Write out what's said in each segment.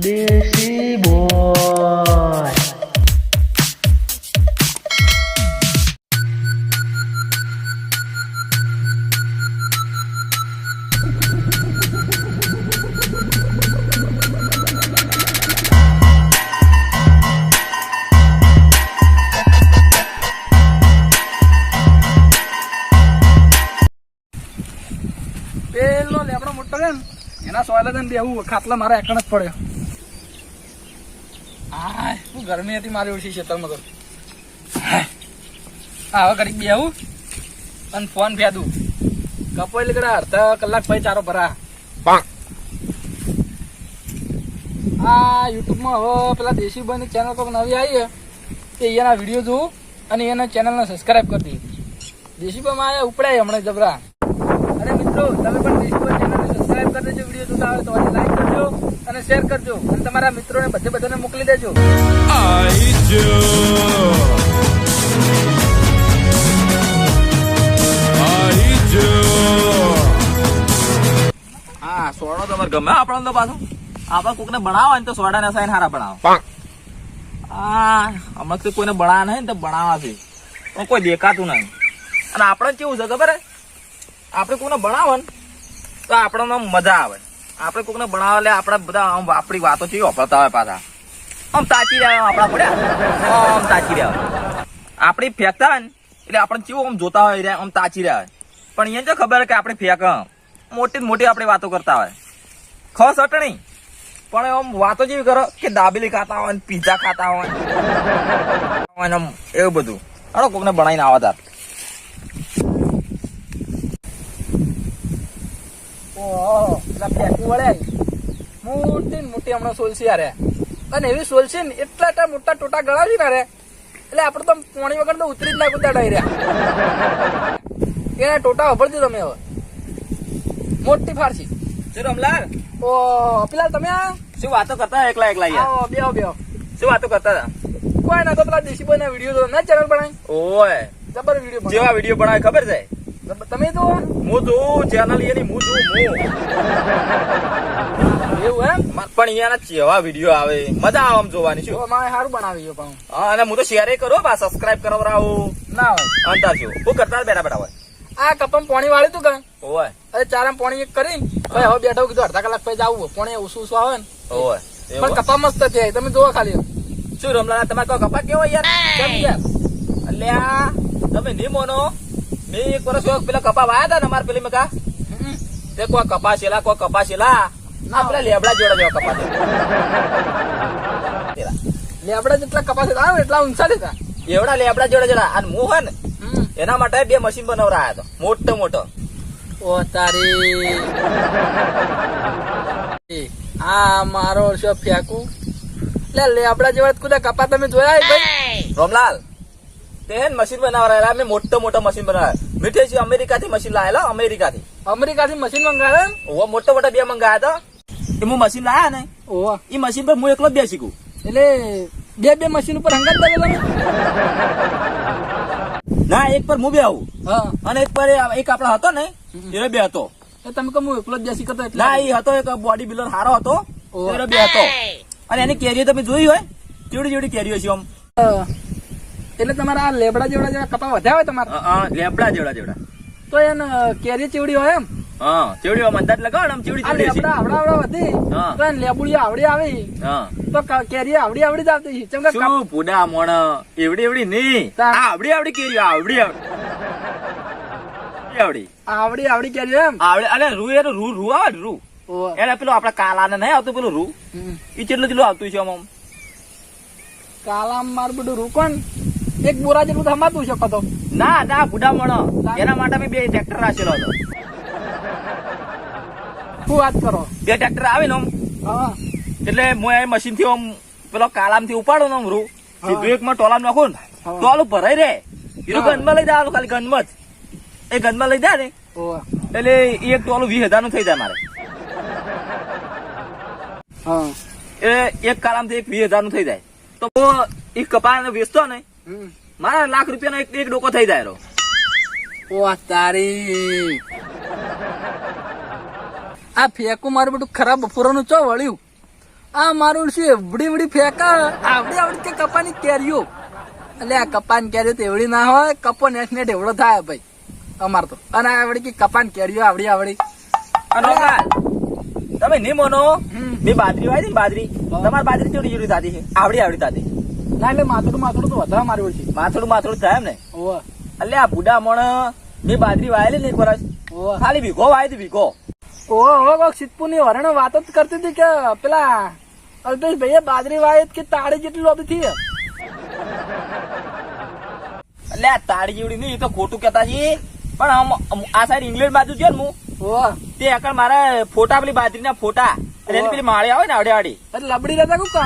દેશી બોય. પેલો લેબડો મોટો છે ને એના સોયલે છે ને બેહું ખાટલા મારા એકણ જ પડ્યો. હા શું ગરમી હતી મારી ઓછી ખેતરમાં તો. હા હવે ઘડીક બેહું અને ફોન ફેદું કપોઈ લીકડા અડધા કલાક પછી ચારો ભરા. આ યુટ્યુબમાં હવે પેલા દેશી ભાઈની ચેનલ કોઈક નવી આવી છે તે એના વિડીયો જોઉં અને એના ચેનલને સબસ્ક્રાઈબ કરી દઈએ. દેશી ભાઈમાં આયા ઉપડાય હમણાં જબરા. અરે મિત્રો તમે પણ દેશી ચેનલને સબસ્ક્રાઇબ કરી દેજો. વિડીયો જોતા આવે તો લાઈક કરજો અને શેર કરજો અને તમારા મિત્રોને બધાને મોકલી દેજો. હા સોડો તમારે ગમે આપણને તો પાછો આપણે કોકને બનાવો ને તો સોડા ને સાઈન હારા બનાવો. હા હમણાં તો કોઈને બનાવ્યા નહીં ને તો બનાવવા છે પણ કોઈ દેખાતું નહીં. અને આપણે કેવું છે ખબર હે આપણે કોઈને બનાવો ને તો આપણને મજા આવે. આપણે કોકને બનાવે એટલે આપણે બધા આમ આપણી વાતો છે વાપરતા હોય પાછા આમ તાચી રહ્યા આપણા પડ્યા આમ તાચી રહ્યા આપણી ફેંકતા હોય ને એટલે આપણે કેવું આમ જોતા હોય આમ તાચી રહ્યા હોય પણ એને તો ખબર કે આપણે ફેંક મોટી મોટી આપણે વાતો કરતા હોય ખસ અટણી પણ આમ વાતો જેવી કરો કે દાબેલી ખાતા હોય પીઝા ખાતા હોય આમ એવું બધું. હાલો કોકને બનાવીને આવા તાર. ઓહો પેલા ફેંકી વળ્યા મોટી ને મોટી હમણાં સોલસી હારે અને એવી સોલસી ને એટલા મોટા ટોટા ગળાવી ને રે એટલે આપડે તો પાણી વગર તો ઉતરી જ ના કુદાડાઈ રહ્યા. એના ટોટા વાપરજો તમે હવે મોટી ફારસી. શું રમલાલ ઓ પેલા તમે શું વાતો કરતા એકલા એકલા યાર? આવો બેહો બેહો. શું વાતો કરતા હતા? કોઈ ના તો પેલા દેશી ભાઈ ના વિડીયો ના ચેનલ બનાવી ઓય જબર વિડીયો જેવા વિડીયો બનાવે ખબર છે? તમે તો હું જોઉં ચેનલ એની હું જોઉં એવું એમ પણ અહીંયાના જેવા વિડીયો આવે મજા આવે આમ જોવાની. શું મારે સારું બનાવી પણ હા અને હું તો શેર કરો બા સબસ્ક્રાઇબ કરાવરાવું ના હોય અંતા છું હું કરતા બેઠા બેઠા હોય. આ કપમ પાણી વાળી તું કઈ ઓય અરે ચારામ પાણી એક કરી ભાઈ હવે બેઠો કીધું અડધા કલાક પછી જવું પાણી ઓછું આવે ને ઓય પણ કપા મસ્ત છે તમે જોવો ખાલી. શું રમલા તમારે કોઈ કપા કેવો યાર? કેમ યાર અલ્યા તમે નહીં મોનો મેં એક વર્ષ પેલા કપા વાયા હતા ને અમારે પેલી મકા તે કોઈ કપાસેલા કોઈ કપાસેલા ના પેલા લેબડા જોડા જેવા કપા લેબડા જેટલા કપાસ આવે એટલા ઊંચા લેતા એવડા લેબડા જોડા જોડા અને હું હે ને એના માટે 2 મશીન બનાવરા હતો મોટો મોટો. ઓ તારી આ મારો શું ફેંકું લે લેબડા જેવા કુદા કપા તમે જોયા ભાઈ? રોમલાલ તે મશીન બનાવરા મેં મોટો મોટો મશીન બનાવ્યા. મીઠે છે અમેરિકા થી મશીન લાયેલા અમેરિકાથી મશીન મંગાવે ઓવા મોટો મોટા 2 મંગાયા હતા એ હું મશીન લાયા ને ઓવા એ મશીન પર હું એકલો જ બેસી ગયું એટલે બે મશીન ઉપર હંગાત દે તમે ના એક પર હું બે આવું હા અને એક પર એક આપડે હતો ને એ બે હતો. તમે કહું હું એકલો જ બેસી કરતો ના એ હતો એક બોડી બિલ્ડર સારો હતો એ બે હતો અને એની કેરીઓ તમે જોઈ હોય જેવડી જેવડી કેરીઓ છે આમ એટલે તમારા આ લેબડા જેવડા કપા વધ્યા હોય તમારા લેબડા જેવડા જેવડા તો એને કેરી ચીવડી હોય એમ હા ચેવડી અંદાજ લગાવ આમ ચેવડી આ લેબડા આવડા વધી તો એને લેબુડી આવડી આવી તો કેરી આવડી આવડી જ આવતી છે. શું પૂડા મોણ એવડી એવડી નહીં આવડી આવડી કેરીઓ આવડી આવડી આવડી આવડી કેરી એમ આવડે અરે રૂ એ રૂ આવે ને રૂ એને પેલું આપડે કાલા ને નહીં આવતું પેલું રૂ એ ચેટલું ચેટલું આવતું છે આમ કાલા માર બધું રૂકોન એક બોરા જેટલું થમાતું શકો તો ના ના બુડા મોણો એના માટે મેં 2 ટ્રેક્ટર રાખેલો હતો. શું વાત કરો? 2 ટ્રેક્ટર આવે ને હા એટલે હું એ મશીન થી આમ પેલો કાલામ થી ઉપાડો ને રૂ સીધું એક માં ટોલામ નાખું ને ટોલું ભરાઈ રે એનું ગંદમાં લઈ જવાનું ખાલી ગંદમાં જ એ ગંદમાં લઈ જાય ને એટલે એક ટોલું 20,000 નું થઈ જાય મારે. એ એક કાલામ થી 20,000 નું થઈ જાય તો એ કપા વેચતો ને મારા લાખ રૂપિયાનો એક ડોકો થઈ જાય. ઓ તારી આ ફેંકું મારું બધું ખરાબ બપોરનું ચો વળ્યું આ મારું શું એવડી એવડી ફેંકા આવડી કે કપાની કેરીઓ એટલે આ કપાની કેરીઓ તો એવડી ના હોય કપો નેટ એવડો થાય ભાઈ અમાર તો અને આવડી કે કપાની કેરીઓ આવડી અને રોમલાલ, તમે નહીં મોનો મેં બાજરી વાવી ને બાજરી, તમારી બાજરી કેવડી જેવડી થતી છે? આવડી થતી. ના એટલે માથડું તો વધારે માર્યું છે. માથડું થાય એમ ને? ઓવે એટલે આ બુડા મણ મેં બાજરી વાયેલી ને એક વર્ષ, ઓવે ખાલી વીઘો વાવી હતી, વીઘો. ઓહો સિદ્ધપુર ની વરણ વાત જ કરતી હતી કે પેલા અલ્પેશ ભાઈ બાજરી વાય કે તાળી જેટલી લોબી થી. એટલે આ તાળી જેવડી નહીં, એ તો ખોટું કેતા છે. પણ આ સાઈડ ઇંગ્લેન્ડ બાજુ છે ને હું, તે એકણ મારા ફોટા, પેલી બાજરીના ફોટા અને એની પેલી માળી આવે ને આવડી એટલે લબડી રહેતા કું કહે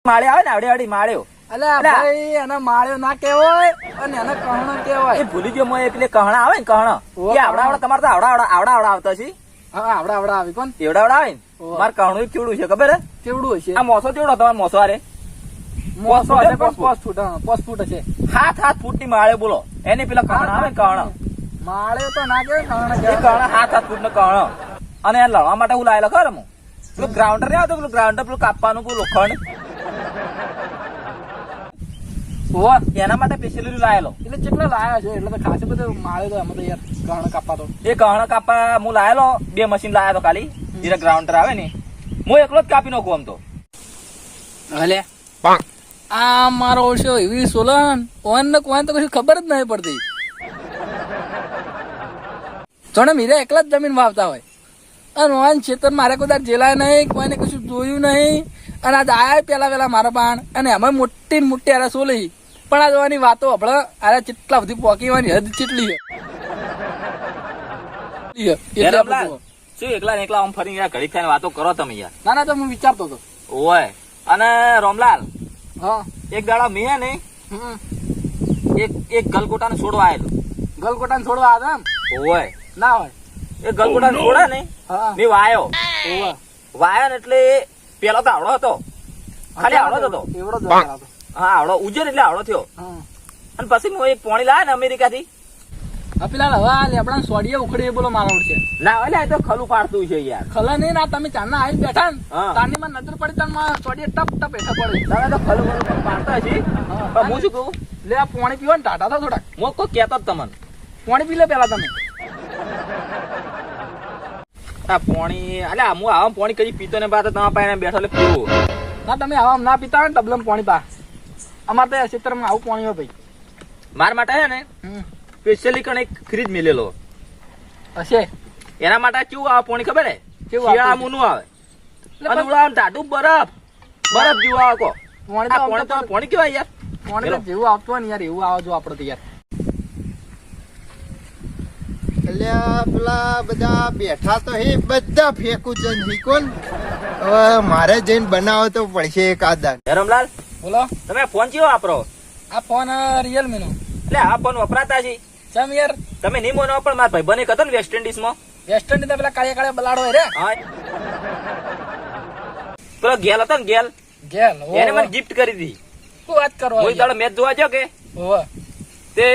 માળી આવે ને આવડી માળ્યો. એટલે ભાઈ એને માળ્યો ના કહેવાય અને એને કહણો કહેવાય. એ ભૂલી ગયો મેં, પેલે કહણા આવે ને કહણા, એ આવડા તમારે તો આવડા આવતા છે. હા આવડા આવી કોણ એવડા આવે ને મારે કહણું કેવડું છે ખબર હે? કેવડું હશે? આ મોસો કેવડો તમારે? મોસો અરે મોસો હશે 5 ફૂટ હશે. 7 ફૂટ ની માળે બોલો. એની પેલા કહણા આવે ને કહણા, માળ્યો તો ના કહેવાય, કહણા એ કહણા 7 ફૂટ નો કહણો. અને એને લડવા માટે હું લાયેલો ખબર હું પેલું ગ્રાઉન્ડર નહીં આવતું, પેલું ગ્રાઉન્ડર પેલું કાપવાનું પેલું લોખંડ, એના માટે સ્પેશિયલી લાયેલો. એટલે કેટલા લાયા છે? એટલે તો ખાસી બધું માળ્યો તો એમાં તો યાર કહણ કાપવા તો. એ કહણ કાપવા હું લાયેલો, 2 મશીન લાયા તો ખાલી, જે ગ્રાઉન્ડર આવે ને હું એકલો જ કાપી નાખું આમ તો. હલે આ મારો ઓળશો એવી સોલન ઓન ને કોણ તો કશું ખબર જ નહીં પડતી. જોને મીરા એકલા જ જમીન વાવતા હોય અને ઓન ખેતર મારે કોઈ જેલાય નહીં, કોઈને કશું જોયું નહીં. અને આજ આયા પેલા મારા બાણ અને એમાં મોટી ને મોટી આરા સોલી. પણ આ જોવાની વાતો આપણે આરા કેટલા બધી પોકી હોવાની હદ કેટલી શું એકલા ને એકલા આમ ફરી ઘડી ખાઈને વાતો કરો તમે યાર? ના તો હું વિચારતો હતો. ઓય અને રોમલાલ, હા એક દાડો મેં હે ને એક ગલગોટાને છોડવા આવેલો. ગલગોટાને છોડવા આવ્યા એમ? ઓય ના હોય એ ગલગોટાને છોડે ને મેં વાયો. વાયો ને એટલે પેલો તો આવડો હતો, ખાલી આવડો જ હતો. એવડો જ હતો. હા આવડો ઉજર એટલે આવડો થયો. અને પછી હું એક પોણી લાવ્યા ને અમેરિકા થી. પેલા હવે લેબડા સોડિયા ઉખડી બોલો મારા છે. ના એટલે આ તો ખલું પાડતું છે યાર. ખલા નહીં ના તમે ચાંદના આવી બેઠા ને તારની માં નજર પડી તાર સોડિયા ટપ હેઠા પડે. તમે તો ખલું પાડતા છે. પણ હું શું કહું, લે આ પાણી પીવો ને ટાટા થો થોડાક. હું કોઈ કેતો જ તમને પાણી પી લે પેલા તમે. આ પાણી એટલે હું આવા પાણી કઈ પીતો ને બાદ તમારા પાસે બેઠો એટલે પીવું. ના તમે આવા ના પીતા હોય ને ડબલમ પાણી પા. અમારે તો ક્ષેત્રમાં આવું પાણી હોય ભાઈ. મારા માટે છે ને સ્પેશિયલી કણ એક ફ્રીજ મિલેલો હશે. એના માટે કેવું આવે પાણી ખબર હે? શિયાળા મુનું આવે અને ઉડા ટાટું બરફ જેવું આવે કો પાણી કેવાય યાર? પાણી તો જેવું આવતું હોય ને યાર એવું આવે જો આપડે તો યાર. પેલા બધા બેઠા તો હે, બધા ફેંકું છે કોણ. હવે મારે જઈને બનાવો તો પડશે એક આદા. રમલાલ બોલો તમે ફોન કેવો વાપરો? આ ફોન રિયલમી નો. એટલે આ ફોન વપરાતા છે? કેમ યાર? તમે નહીં મોનો પણ મારા ભાઈબંધ એક હતો ને વેસ્ટ ઇન્ડિઝ માં. વેસ્ટ ઇન્ડિઝ પેલા કાળિયા બલાડો રે. હા પેલો ગેલ હતો ને ગેલ એને મને ગિફ્ટ કરી દીધી. શું વાત કરો? હું દાડો મેચ જોવા જાવ કે તે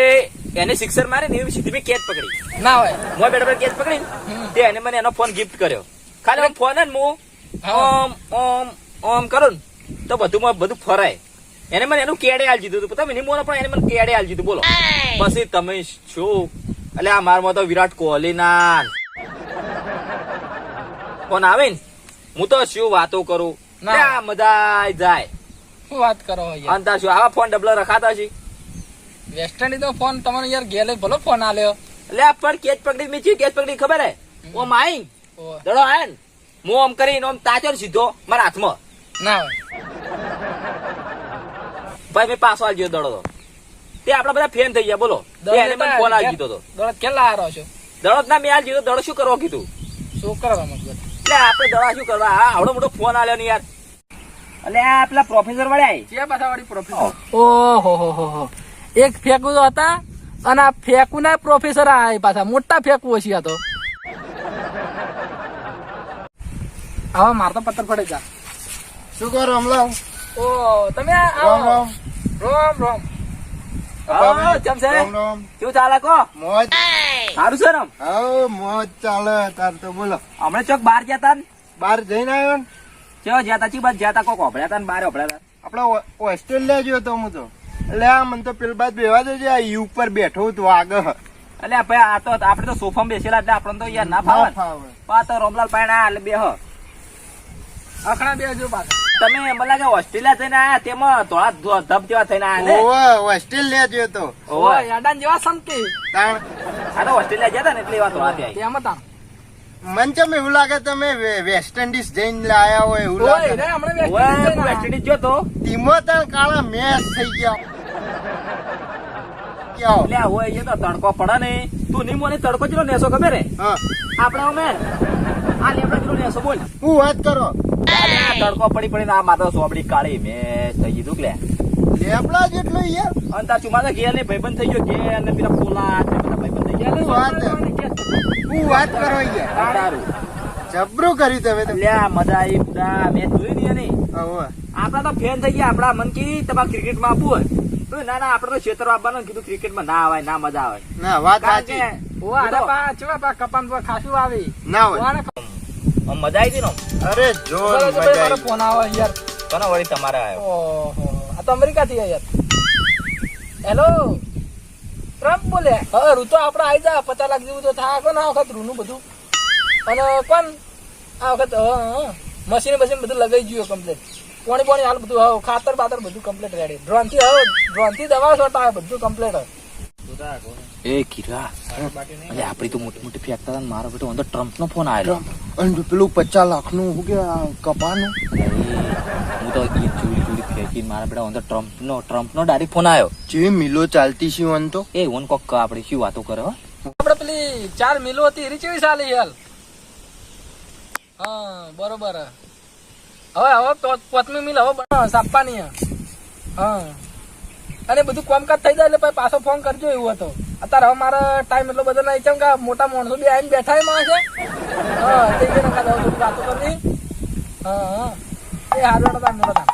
એને સિક્સર મારી ને સીધી મેં કેચ પકડી. ના હોય હું બેટા કેચ પકડી તે એને મને એનો ફોન ગિફ્ટ કર્યો. ખાલી ફોન ને હું ઓમ કરું ને તો બધું ફરાય. એને મને એનું કેડે હાલ દીધું હતું. તમે નહીં બોલો પણ એને મને કેડે હાલ દીધું. બોલો પછી તમે શું? એટલે આ મારમાં તો વિરાટ કોહલી ના ફોન આવે ને હું તો શું વાતો કરું, મજા જાય. શું વાત કરો અંતા શું આવા ફોન ડબલ રખાતા છે? વેસ્ટ ઇન્ડિઝ નો ફોન તમારો યાર ગેલે ભલો ફોન આલ્યો. એટલે આ પણ કેચ પકડી મેં કેચ પકડી ખબર હે? ઓમ આઈ દડો આય ને હું આમ કરીને આમ તાચર સીધો મારા હાથમાં. ના હોય ભાઈ મેં પાછો આલજો દડો તો તે આપડા બધા ફેન થઈ ગયા. બોલો એને મને ફોન આલી દીધો તો. દડો કેટલા આરો છો? દડો ના મેં આલી દીધો. દડો શું કરવા કીધું? શું કરવા મતલબ? એટલે આપડે દડા શું કરવા? હા આવડો મોટો ફોન આલ્યો ને યાર. એટલે આ પેલા પ્રોફેસર વાળા છે પાછા વાળી પ્રોફેસર. ઓહો એક ફેંકુ તો હતા અને આ ફેંકુ ના પ્રોફેસર આ પાછા મોટા ફેંકુ હશે. આ તો હવે માર તો પથ્થર પડે જા. શું કરો રમલાવ? ઓ તમે આવો. રોમ કેવું ચાલે કો? મોજ સારું છે ને? હા મોજ ચાલે તાર તો. બોલો હમણાં ચોક બહાર ગયા તા? બહાર જઈને આવ્યો ને ચેવો જ્યાં ચી બાદ જ્યાં કોક ઓભળ્યા તા ને બારે ઓભળ્યા તા આપણે ઓસ્ટ્રેલિયા ગયો તો હું તો એટલે આ મને તો પેલ બાદ બેવા દેજે આ યુ ઉપર બેઠો તો આગળ એટલે ભાઈ આ તો આપણે તો સોફામાં બેસેલા એટલે આપણને તો યાર ના ફાવે ને. પણ આ તો રોમલાલ પાયણા એટલે બેહ અખણા બે હજુ પાછા તમે મને લાગે ઓસ્ટ્રેલિયા થઈને આયા તેમાં થોડા ધબ જેવા થઈને આયા ને ઓવે ઓસ્ટ્રેલિયા ગયો તો ઓય યાડાન જેવા સમકી તાણ આ તો ઓસ્ટ્રેલિયા ગયા તા ને એટલે એવા થોડા ત્યાં તેમ હતા મન ચમ એવું લાગે તમે વેસ્ટ ઇન્ડિઝ જઈને લાયા હોય એવું ઓય લાગે રે હમણાં વેસ્ટ ઇન્ડિઝ જો તો ટીમો તાણ કાળા મેચ થઈ ગયા ક્યાં એટલે હોય એ તો તડકો પડે ને તું નહીં મને તડકો જેટલો નેસો ખબર હે હા આપણે અમે આ લેબડા જેટલો નેસો બોલ હું વાત કરો આ તડકો પડી પડીને આ માથા સોબડી કાળી મેચ થઈ ગઈ તું લે લેબડા જેટલો યાર અને તાર ચુમાના ઘેર ને ભાઈબંધ થઈ ગયો ઘેર અને પેલા ફૂલા છે બધા ભાઈબંધ થઈ ગયા હું વાત કરો યાર તારું જબરું કર્યું તમે તો લે મજા આવી બધા મેચ જોઈ નહીં એની હવે આપડા તો ફેન થઈ ગયા આપડા મન કી તમારે ક્રિકેટ માં આપવું હોય તો ના ના આપડે તો ક્ષેત્ર આપવાનું કીધું ક્રિકેટ માં ના આવે ના મજા આવે ના વાત કારણ સાચી કે ઓ અરે પા ચવા પા કપામ પર ખાસું આવી ના હોય કોને આમ મજા આવી હતી ને અરે જોર ખબર મજા મારો આવી ફોન આવે યાર કોનો વળી તમારે આવ્યો ઓહો આ તો અમેરિકા થી યાર હેલો ટ્રમ્પ બોલે હવે ઋતુ આપડે આવી જા 50 લાખ જેવું તો થાય કોણ આ વખત રૂનું બધું અને કોણ આ વખત મશીન બધું લગાઈ ગયું કમ્પ્લીટ પોણી હાલ બધું હવે ખાતર બાતર બધું કમ્પ્લીટ રેડી ડ્રોન થી દવા છોટા બધું કમ્પ્લીટ એ કિરા અરે આપડી તો મોટી મોટી ફેંકતા હતા ને મારો બેટો અંદર ટ્રમ્પ નો ફોન આવ્યો અને પેલું 50 લાખનું હું કે કપાનું હું તો એ ચૂડી ફેંકીને મારા બેટા અંદર ટ્રમ્પ નો ડાયરેક્ટ ફોન આવ્યો જે મિલો ચાલતી છે વન તો એ ઓન કોક આપડે શું વાતો કરે હો આપડે પેલી 4 મિલો હતી એરી કેવી ચાલે યાર હા બરોબર હવે પોતમી મિલ હવે સાપવાની હા અને બધું કામકાજ થઈ જાય એટલે પછી પાછો ફોન કરજો એવું હતો અત્યારે હવે મારો ટાઈમ એટલો બધો નહીં કેમ કે મોટા માણસો બી આવીને બેઠા માં છે હા તે કે નકા થોડી વાતો કરવી હા એ હારો હતા મોટા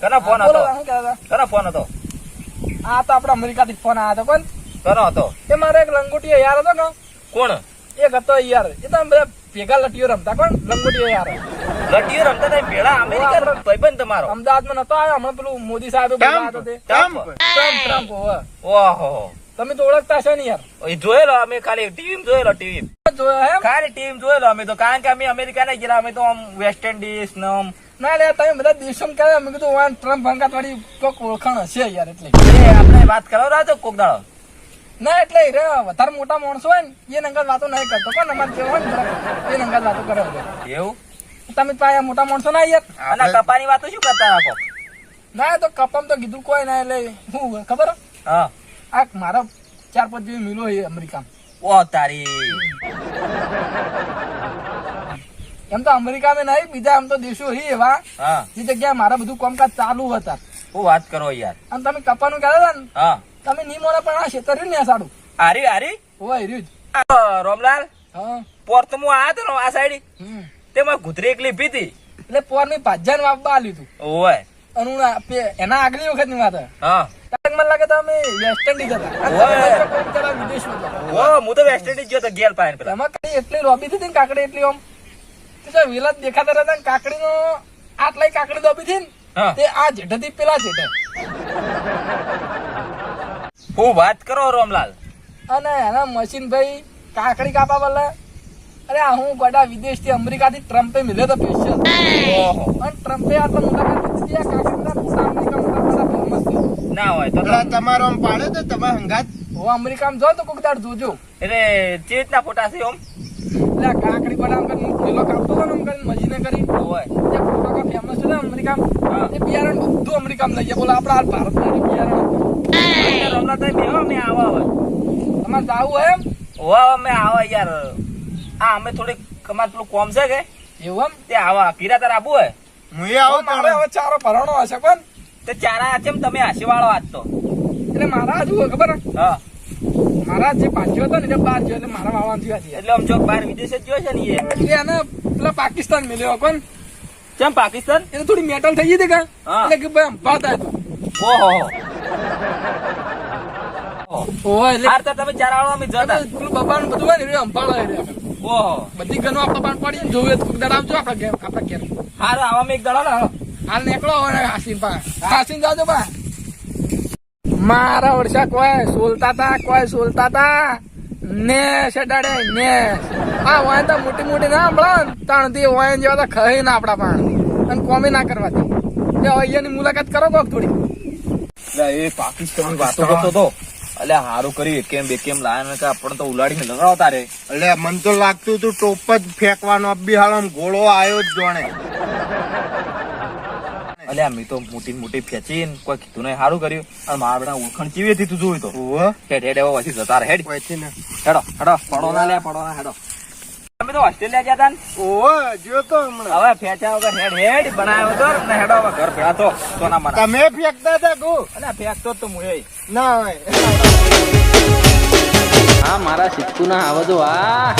કનો ફોન બોલો હતો શું કહેતા હતા કનો ફોન હતો આ તો આપડા અમેરિકા થી ફોન આવ્યો હતો કોણ કનો હતો એ મારે એક લંગોટી યાર હતો ને કોણ એક હતો યાર એ તો બધા ભેગા લટીઓ રમતા કોણ લંગોટીઓ યાર લટીઓ રમતા હતા ભેળા અમેરિકા ભાઈબંધ તમારો અમદાવાદમાં નતો આવ્યો હમણાં પેલું મોદી સાહેબ બોલાવ્યો હતો તે ટ્રમ્પ હોવે. ઓહો તમે તો ઓળખતા છો ને યાર એ જોયેલો અમે ખાલી ટીવી જોયેલો ટીવી જોયા એમ ખાલી ટીવી જોયેલો અમે તો કારણ કે અમે અમેરિકા નહીં ગયેલા અમે તો આમ વેસ્ટ ઇન્ડિઝ ને આમ ના લે તમે બધા દેશોમાં કહેવાય મેં કીધું વાન ટ્રમ્પ ભંગાત વાળી કોક ઓળખાણ હશે યાર એટલે એ આપણે વાત કરાવરા તો કોક દાડો ના એટલે રે વધારે મોટા માણસો હોય ને એ નંગત વાતો નહીં કરતો કોણ અમારે જેવો હોય ને જરાક એ નંગત વાતો કરે છે. એવું તમે પાયા મોટા માણસો ના યાર અને કપાની વાતો શું કરતા રાખો ના તો કપમ તો કીધું કોઈ ના એટલે શું ખબર હા આ મારા 4-5 જેવી મિલો છે અમેરિકામાં ઓ તારી એમ તો અમેરિકામાં નહીં બીજા આમ તો દેશો છે એવા હા જે જગ્યાએ મારા બધું કામકાજ ચાલુ હતા હું વાત કરો યાર અને તમે કપાનું કહેતા હતા ને હા તમે નહીં મોડા પણ આ ક્ષેત્ર રહ્યું ને આ સાડું હારી હારી હોય રહ્યું જ રોમલાલ હા પોર્તમું આ હતો ને આ સાઈડ તેમાં ગુતરી એકલી પીતી એટલે પોરની ભાજ્યા ને વાપવા લીધું ઓય અને હું એના આગલી વખત ની વાત હા મને લાગે તમે વેસ્ટ ઇન્ડિઝ હતા ઓય. વિદેશમાં હતા. ઓ હું તો વેસ્ટ ઇન્ડિઝ ગયો તો ગેલ પાયન પેલા એમાં કઈ એટલી લોબી હતી ને કાકડી એટલી આમ વેલા દેખાતા રહેતા કાકડી નો આટલાય કાકડી લોબી હતી ને હા. તે આ જેઠેથી પેલા જેઠે હું વાત કરો રોમલાલ અને એના મશીન ભાઈ કાકડી કાપા બોલે અરે આ હું ગોડા વિદેશ થી અમેરિકા થી ટ્રમ્પે મળ્યો તો સ્પેશિયલ ઓહો અને ટ્રમ્પે આટલા મોટા કાકડી કાકડીના અમેરિકા મોટા મોટા ફેમસ છે ના હોય તો એટલે તમારો આમ પાડે તો તમારે હંગાત હું અમેરિકામાં જો તો કોક દાડ જોજો એટલે ચેતના ફોટા છે ઓમ એટલે આ કાકડી બનાવ કરીને હું પેલો કાપતો હતો ને એમ કરીને મશીને કરી ઓય જે ફોટો ફેમસ છે ને અમેરિકામાં હા. એ બિયારણ બધું અમેરિકામાં લઈ ગયા બોલો આપડા હાલ ભારતના બિયારણ રોમલાલ તો બેહો અમે આવા હોય તમારે જાવું હોય એમ ઓ અમે આવા યાર આ અમે થોડીક કમાત પેલું કોમ છે કે એવું એમ તે આવા કીરા તાર આબુ હોય હું એ આવું મારે હવે ચારો ભરણો હશે પણ તે ચારા કેમ તમે હાસીવાળો આજ તો એટલે મારા હજુ ખબર હે? હા મારા જે પાછો હતો ને એટલે બહાર ગયો એટલે મારા વાળા થયા છે એટલે આમ ચોક બહાર વિદેશ જ ગયો છે ને એ એટલે એને પેલા પાકિસ્તાન મળ્યો કોણ કેમ પાકિસ્તાન એને થોડી મેટલ થઈ ગઈ હતી કા હા. એટલે કે ભાઈ અંભાતા હતું ઓહો ઓહો એટલે હાર તો તમે ચારા વાળો અમે જતા પેલું બબાનું બધું હોય ને એ અંભાળો એ ઓહો બધી ગનો આપણે પણ પડી જોવે તો કોક દાડા આવજો આપણા ઘેર હારું આવામાં એક દડા ને હાલ નીકળો હવે હાસીન જાજો બા મારા વર્ષા કોઈ સોલતા તા ને શેડાડે ને આ વાયન તો મોટી મોટી ના હમણાં તાણથી વાયન જેવા તો ખાઈ ના આપડા પણ અને કોમી ના કરવા દે અહીંયાની મુલાકાત કરો કોક થોડી એ પાકિસ્તાની વાતો કરતો તો અલ્યા હારું કર્યું કેમ લાયા કે આપણને તો ઉલાડીને લગાવતા રે એટલે મને તો લાગતું તું ટોપ જ ફેંકવાનો બિહાળો ઘોડો આવ્યો જ જોણે. અલ્યા મેં તો મોટી ફેંચીને કોઈ કીધું નહીં હારું કર્યું અને મારા બેટા ઓળખાણ ચીવી હતી તું જોયું તો ઓહો હેડ એવો પછી જતા રહે હેડ પછી ને હેડો પડો ના હેડો અમે તો ઓસ્ટ્રેલિયા ગયા તા ને ઓહો જો તો હમણાં હવે ફેંચા વગર હેડ બનાવ્યો તો ને હેડો હવે ઘર ભેળા તો સોના મના તમે ફેંકતા હતા ગો અલ્યા ફેંકતો જ તો હું એ ના હોય હા મારા સિક્કુ ના આવો તો આ